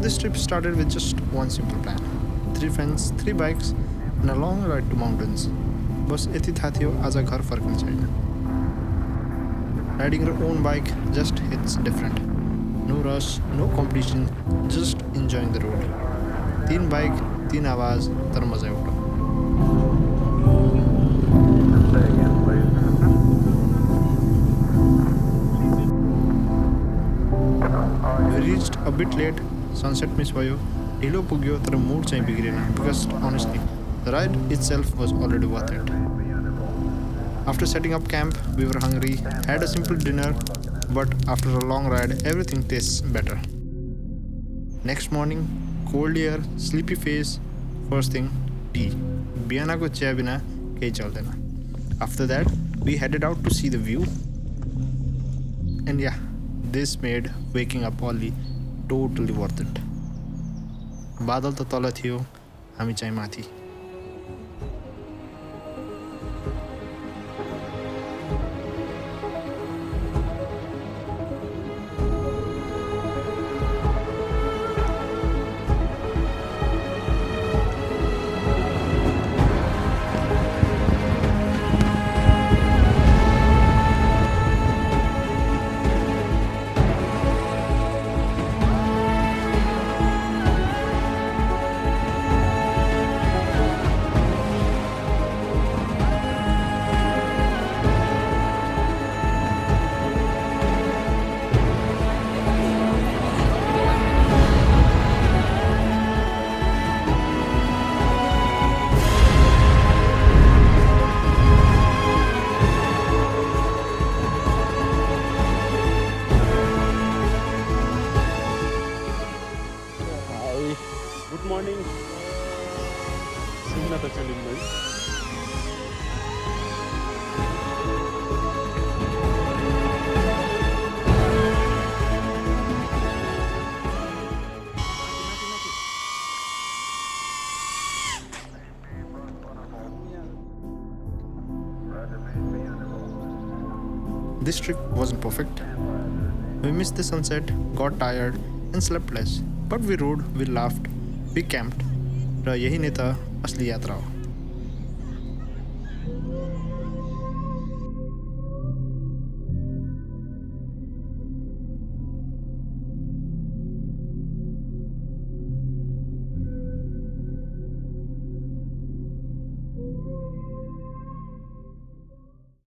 this trip started with just one simple plan. 3 friends, 3 bikes and a long ride to mountains. बस यति थाहा थियो आज घर फर्कने छैन. Riding your own bike just hits different. No rush, no competition, just enjoying the road. 3 bike, 3 आवाज, तर मजा एउटा. We reached a bit late, sunset miss भयो, ढिलो पुग्यो तर mood चाहिँ बिग्रेन because honestly, the ride itself was already worth it. After setting up camp, we were hungry, had a simple dinner, but after a long ride, everything tastes better. Next morning, cold air, sleepy face, first thing, tea. बिहानको chia बिना केही चल्दैन. After that, we headed out to see the view. And yeah, this made waking up early totally worth it. बादल त तल थियो, हामी चाहिँ माथि. Good morning. Signa ta chalim mai. This trip wasn't perfect. We missed the sunset, got tired, and slept less. But we rode, we laughed, we camped. र यही नै त असली यात्रा हो.